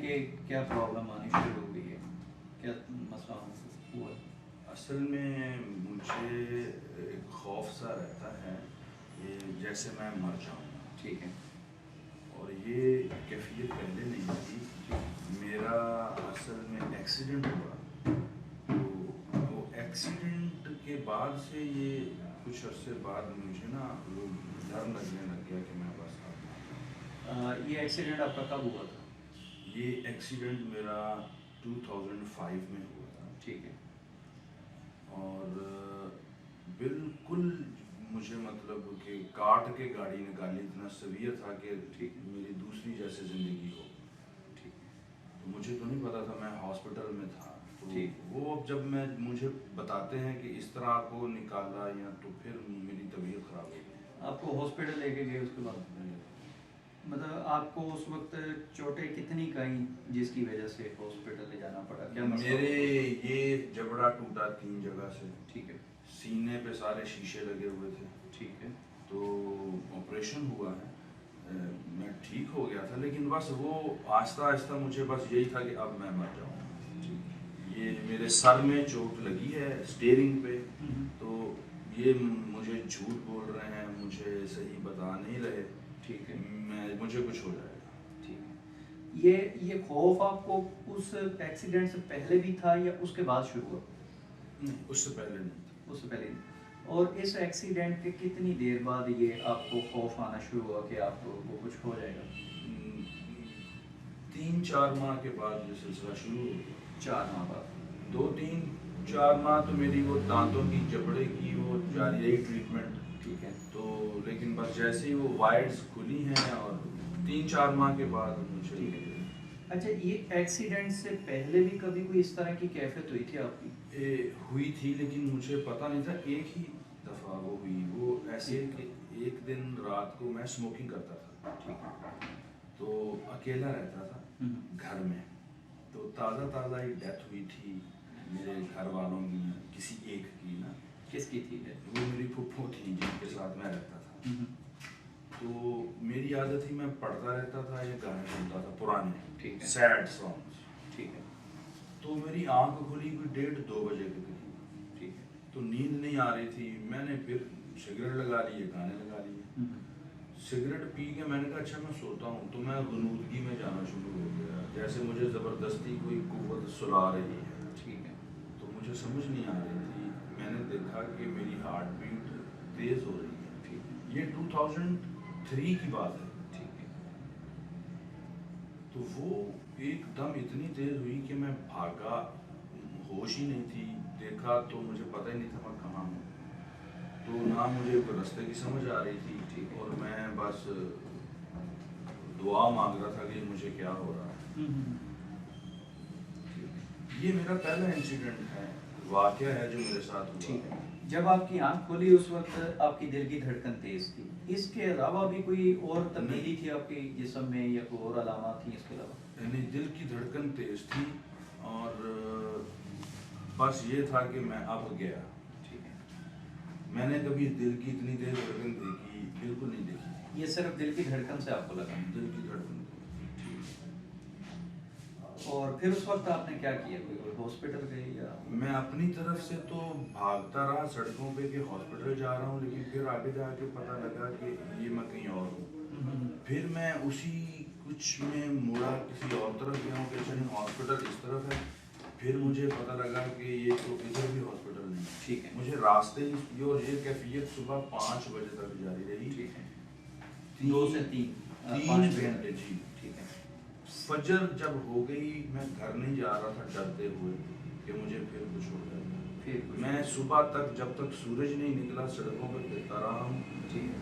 کہ کیا پرابلم آنی شروع ہو گئی ہے, کیا مسئلہ ہوا؟ اصل میں مجھے ایک خوف سا رہتا ہے کہ جیسے میں مر جاؤں. ٹھیک ہے. اور یہ کیفیت پہلے نہیں تھی. میرا اصل میں ایکسیڈنٹ ہوا, تو وہ ایکسیڈنٹ کے بعد سے یہ کچھ عرصے بعد مجھے نا وہ ڈر لگنے لگ گیا کہ میں بس یہ ایکسیڈنٹ آپ کا کب ہوا تھا؟ یہ ایکسیڈنٹ میرا 2005 میں ہوا تھا. ٹھیک ہے. اور بالکل مجھے مطلب کہ کاٹ کے گاڑی نکالی, اتنا سیویئر تھا کہ میری دوسری جیسے زندگی ہو. ٹھیک. تو مجھے تو نہیں پتا تھا, میں ہاسپٹل میں تھا. تو وہ جب مجھے بتاتے ہیں کہ اس طرح کو نکالا یا, تو پھر میری طبیعت خراب ہو گئی. آپ کو ہاسپٹل لے کے گئے, اس کے بعد مطلب آپ کو اس وقت چوٹیں کتنی گئیں جس کی وجہ سے ہاسپٹل لے جانا پڑا؟ کیا میرے یہ جبڑا ٹوٹا 3 جگہ سے. ٹھیک ہے. سینے پہ سارے شیشے لگے ہوئے تھے. ٹھیک ہے. تو آپریشن ہوا ہے, میں ٹھیک ہو گیا تھا, لیکن بس وہ آہستہ آہستہ مجھے بس یہی تھا کہ اب میں مر جاؤں. یہ میرے سر میں چوٹ لگی ہے اسٹیئرنگ پہ, تو یہ مجھے جھوٹ بول رہے ہیں, مجھے صحیح بتا نہیں رہے. ٹھیک ہے. مجھے کچھ ہو جائے گا. ٹھیک ہے. یہ خوف آپ کو اس ایکسیڈنٹ سے پہلے بھی تھا یا اس کے بعد شروع ہوا؟ نہیں, اس سے پہلے نہیں تھا. اس سے پہلے نہیں. اور اس ایکسیڈنٹ کے کتنی دیر بعد یہ آپ کو خوف آنا شروع ہوا کہ آپ کو کچھ ہو جائے گا؟ 3-4 ماہ کے بعد یہ سلسلہ شروع ہو گیا. 4 ماہ بعد. 2-3-4 ماہ تو میری وہ دانتوں کی جبڑے کی وہ جاری رہی ٹریٹمنٹ. ٹھیک ہے. تو لیکن بس جیسے ہی وہ وائرس کھلی ہیں, اور 3-4 ماہ کے بعد مجھے. ٹھیک ہے. اچھا, یہ ایکسیڈنٹ سے پہلے بھی کبھی کوئی اس طرح کی کیفیت ہوئی تھی آپ کی؟ ہوئی تھی, لیکن مجھے پتہ نہیں تھا. ایک ہی دفعہ وہ ہوئی. وہ ایسے کہ ایک دن رات کو میں اسموکنگ کرتا تھا. ٹھیک ہے. تو اکیلا رہتا تھا گھر میں. تو تازہ ہی ڈیتھ ہوئی تھی میرے گھر والوں کی, کسی ایک کی نا. کس کی تھی ڈیتھ؟ وہ میری پھپھو تھی جن کے ساتھ میں رہتا تھا. تو میری عادت تھی, میں پڑھتا رہتا تھا یا گانے سنتا تھا پرانے سیڈ سانگس. ٹھیک ہے. تو میری آنکھ کھلی کوئی 1:30-2 بجے کے قریب. ٹھیک ہے. تو نیند نہیں آ رہی تھی. میں نے پھر سگریٹ لگا لی, گانے لگا لیے. سگریٹ پی کے میں نے کہا اچھا میں سوتا ہوں. تو میں غنودگی میں جانا شروع ہو گیا, جیسے مجھے زبردستی کوئی قوت سلا رہی ہے. ٹھیک ہے. تو مجھے سمجھ نہیں آ رہی تھی. میں نے دیکھا کہ میری ہارٹ بیٹ تیز ہو رہی ہے. ٹھیک ہے. یہ 2003 کی بات ہے. ٹھیک ہے. تو وہ ایک دم اتنی تیز ہوئی کہ میں بھاگا, ہوش ہی نہیں تھی. دیکھا تو مجھے پتہ ہی نہیں تھا میں کہاں ہوں. تو نہ مجھے راستے کی سمجھ آ رہی تھی. اور میں بس دعا مانگ رہا تھا کہ مجھے کیا ہو رہا ہے. یہ میرا پہلا انسیڈنٹ ہے, واقعہ ہے جو میرے ساتھ ہوا. ٹھیک ہے. جب آپ کی آنکھ کھلی اس وقت آپ کی دل کی دھڑکن تیز تھی, اس کے علاوہ بھی کوئی اور تبدیلی تھی آپ کے جسم میں یا کوئی اور علامات تھیں اس کے علاوہ؟ یعنی دل کی دھڑکن تیز تھی, اور بس یہ تھا کہ میں اب گیا. ٹھیک ہے. میں نے کبھی دل کی اتنی تیز دھڑکن دیکھی بالکل نہیں دیکھی. یہ صرف دل کی دھڑکن سے آپ کو لگا؟ دل کی دھڑکن. اور پھر اس وقت آپ نے کیا کیا, کوئی ہاسپٹل گئے یا؟ میں اپنی طرف سے تو بھاگتا رہا سڑکوں پہ کہ ہاسپٹل جا رہا ہوں, لیکن پھر آگے جا کے پتہ لگا کہ یہ میں کہیں اور ہوں. پھر میں اسی کچھ میں مڑا کسی اور طرف گیا ہوں کہ چلیں ہاسپٹل اس طرف ہے. پھر مجھے پتہ لگا کہ یہ تو ادھر بھی ہاسپٹل نہیں. ٹھیک ہے. مجھے راستے ہی, اور یہ کیفیت صبح 5 بجے تک جاری رہی. ٹھیک ہے. 2 سے 3 گھنٹے. جی. ٹھیک ہے. فجر جب ہو گئی میں گھر نہیں جا رہا تھا ڈرتے ہوئے کہ مجھے پھر کچھ ہو جائے گا. میں صبح تک جب تک سورج نہیں نکلا سڑکوں پہ پھرتا رہا ہوں.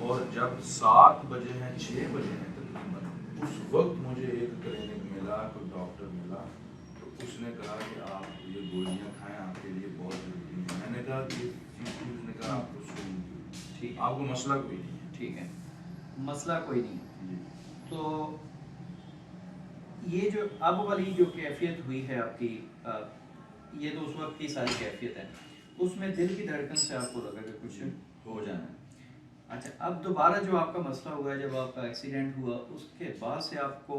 اور جب 7 بجے ہیں 6 بجے ہیں تقریباً, اس وقت مجھے ایک کلینک ملا, کوئی ڈاکٹر ملا. تو اس نے کہا کہ آپ یہ گولیاں کھائیں, آپ کے لیے بہت ضروری ہیں. میں نے کہا کہ اس نے کہا آپ کو سن, ٹھیک آپ کو مسئلہ کوئی نہیں ہے. ٹھیک ہے. مسئلہ کوئی نہیں. تو یہ جو اب والی جو کیفیت ہوئی ہے آپ کی, یہ تو اس وقت کی ساری کیفیت ہے, اس میں دل کی دھڑکن سے آپ کو لگا کہ کچھ ہو جانا ہے. اچھا, اب دوبارہ جو آپ کا مسئلہ ہوا ہے جب آپ کا ایکسیڈنٹ ہوا, اس کے بعد سے آپ کو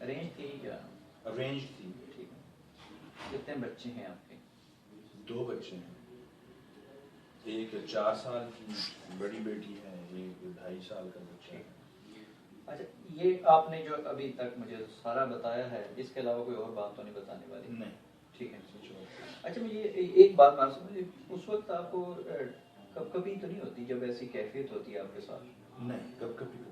ارینج تھی یا ارینج تھی. ٹھیک ہے. کتنے بچے ہیں آپ کے؟ 2 بچے ہیں. ایک 4 سال کی بڑی بیٹی ہے, ایک 2.5 سال کا بچہ ہے. اچھا, یہ آپ نے جو ابھی تک مجھے سارا بتایا ہے, اس کے علاوہ کوئی اور بات تو نہیں بتانے والی؟ نہیں. ٹھیک ہے. اچھا, مجھے ایک بات معلوم سمجھے, اس وقت آپ کو کبھی تو نہیں ہوتی جب ایسی کیفیت ہوتی ہے آپ کے ساتھ؟ نہیں, کبھی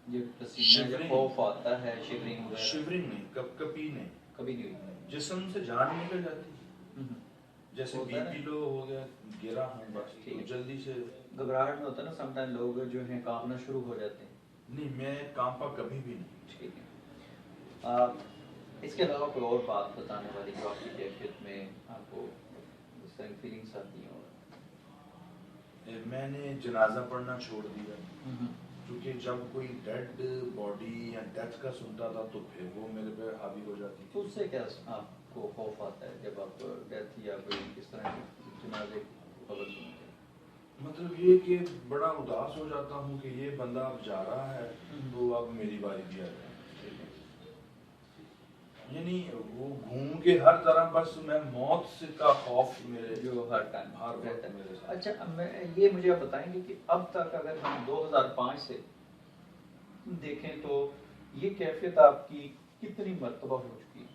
جب پسینہ جب خوف آتا ہے, شیورنگ وغیرہ؟ شیورنگ نہیں, کبھی نہیں. کبھی نہیں ہوئی؟ جسم سے جان نکل جاتی, جیسے بی پی لو ہو گیا, گرا ہوں بس, جلدی سے گھبراہٹ میں ہوتا ہے نا, سم ٹائم لوگ جو ہیں کانپنا شروع ہو جاتے ہیں. نہیں, میں کانپا کبھی بھی نہیں. ٹھیک ہے. اس کے علاوہ کوئی اور بات بتانے والی جو آپ کی کیفیت میں آپ کو اس طرح فیلنگس آتی ہیں؟ میں نے جنازہ پڑھنا چھوڑ دیا, کیونکہ جب کوئی ڈیڈ باڈی یا ڈیتھ کا سنتا تھا تو پھر وہ میرے پہ حاوی ہو جاتی تھی. اس سے کیا آپ کو خوف آتا ہے جب آپ ڈیتھ یا کوئی اس طرح کی جنازے کی خبر سنتے ہیں؟ مطلب یہ کہ بڑا اداس ہو جاتا ہوں کہ یہ بندہ اب جا رہا ہے تو اب میری باری بھی آ جائے. یعنی وہ گھوم کے ہر طرح, بس میں موت سے کا خوف میرے جو ہر ٹائم ہر وقت میرے ساتھ. اچھا, یہ مجھے آپ بتائیں گے کہ اب تک اگر ہم 2005 سے دیکھیں تو یہ کیفیت آپ کی کتنی مرتبہ ہو چکی ہے؟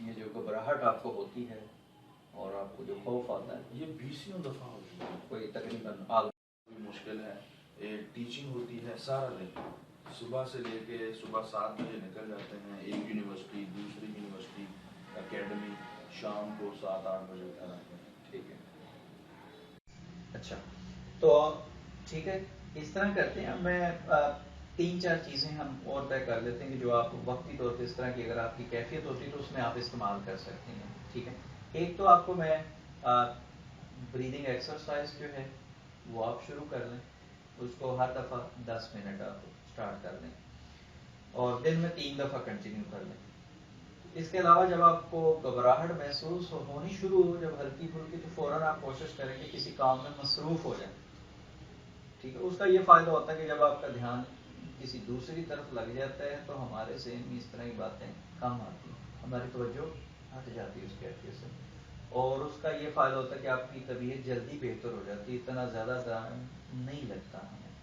یہ جو گھبراہٹ آپ کو ہوتی ہے اور آپ کو جو خوف آتا ہے, یہ 20 دفعہ ہو چکی ہے. کوئی تقریباً مشکل ہے. ٹیچنگ ہوتی ہے سارا دن, صبح سے لے کے صبح 7 بجے نکل جاتے ہیں, ایک یونیورسٹی دوسری یونیورسٹی اکیڈمی, شام کو 7-8 بجے گھر آتے ہیں. ٹھیک ہے. اچھا, تو ٹھیک ہے, اس طرح کرتے ہیں. میں 3-4 چیزیں ہم اور طے کر لیتے ہیں کہ جو آپ وقتی طور پہ اس طرح کی اگر آپ کی کیفیت ہوتی تو اس میں آپ استعمال کر سکتے ہیں. ٹھیک ہے. ایک تو آپ کو میں بریدنگ ایکسرسائز جو ہے وہ آپ شروع کر لیں, اس کو ہر دفعہ 10 منٹ آپ اسٹارٹ کر لیں اور دن میں 3 دفعہ کنٹینیو کر لیں. اس کے علاوہ جب آپ کو گھبراہٹ محسوس ہونی شروع ہو, جب ہلکی پھلکی, تو فوراً آپ کوشش کریں کہ کسی کام میں مصروف ہو جائیں. ٹھیک ہے. اس کا یہ فائدہ ہوتا ہے کہ جب آپ کا دھیان کسی دوسری طرف لگ جاتا ہے تو ہمارے ذہن میں اس طرح کی باتیں کم آتی ہیں, ہماری توجہ ہٹ جاتی ہے اس کیفیت سے, اور اس کا یہ فائدہ ہوتا ہے کہ آپ کی طبیعت جلدی بہتر ہو جاتی ہے, اتنا زیادہ دھیان نہیں لگتا ہمیں.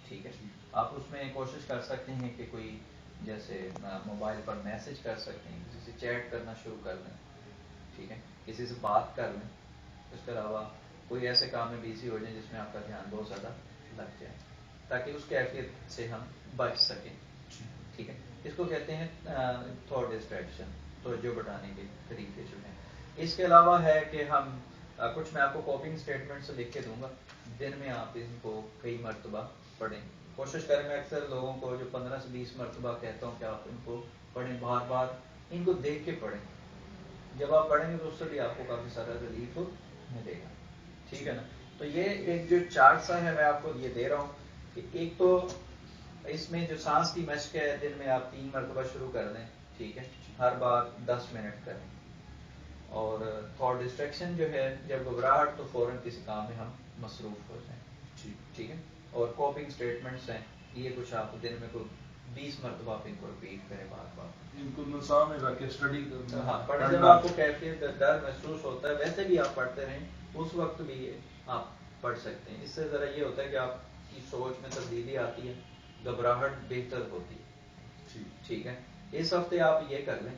ٹھیک ہے. آپ اس میں کوشش کر سکتے ہیں کہ کوئی جیسے موبائل پر میسج کر سکتے ہیں, کسی سے چیٹ کرنا شروع کر دیں. ٹھیک ہے. کسی سے بات کر لیں. اس کے علاوہ کوئی ایسے کام میں بزی ہو جائیں جس میں آپ کا دھیان بہت زیادہ لگ جائے, تاکہ اس کیفیت سے ہم بچ سکیں. ٹھیک ہے. اس کو کہتے ہیں تھاٹ ڈسٹریکشن, توجہ بٹانے کے طریقے جو ہیں. اس کے علاوہ ہے کہ ہم کچھ میں آپ کو کوپنگ اسٹیٹمنٹ سے لکھ کے دوں گا, دن میں آپ ان کو کئی مرتبہ پڑھیں. کوشش کریں, میں اکثر لوگوں کو جو 15 سے 20 مرتبہ کہتا ہوں کہ آپ ان کو پڑھیں, بار بار ان کو دیکھ کے پڑھیں. جب آپ پڑھیں گے تو اس سے بھی آپ کو کافی سارا ریلیف ملے گا. ٹھیک ہے نا. تو یہ ایک جو چارٹ سا ہے میں آپ کو یہ دے رہا ہوں کہ ایک تو اس میں جو سانس کی مشق ہے, دن میں آپ 3 مرتبہ شروع کر دیں. ٹھیک ہے. ہر بار 10 منٹ کریں. اور تھاٹ ڈسٹریکشن جو ہے, جب گھبراہٹ تو فوراً کسی کام میں ہم مصروف ہو جائیں. ٹھیک ہے. اور کوپنگ اسٹیٹمنٹس ہیں, یہ کچھ آپ دن میں کوئی 20 مرتبہ آپ ان کو رپیٹ کریں بار بار. ان کو سامنے رکھ کے اسٹڈی ہاں پڑھیں. جب آپ کو کیفیت ڈر محسوس ہوتا ہے, ویسے بھی آپ پڑھتے رہیں, اس وقت بھی آپ پڑھ سکتے ہیں. اس سے ذرا یہ ہوتا ہے کہ آپ کی سوچ میں تبدیلی آتی ہے, گھبراہٹ بہتر ہوتی ہے. ٹھیک ہے. اس ہفتے آپ یہ کر لیں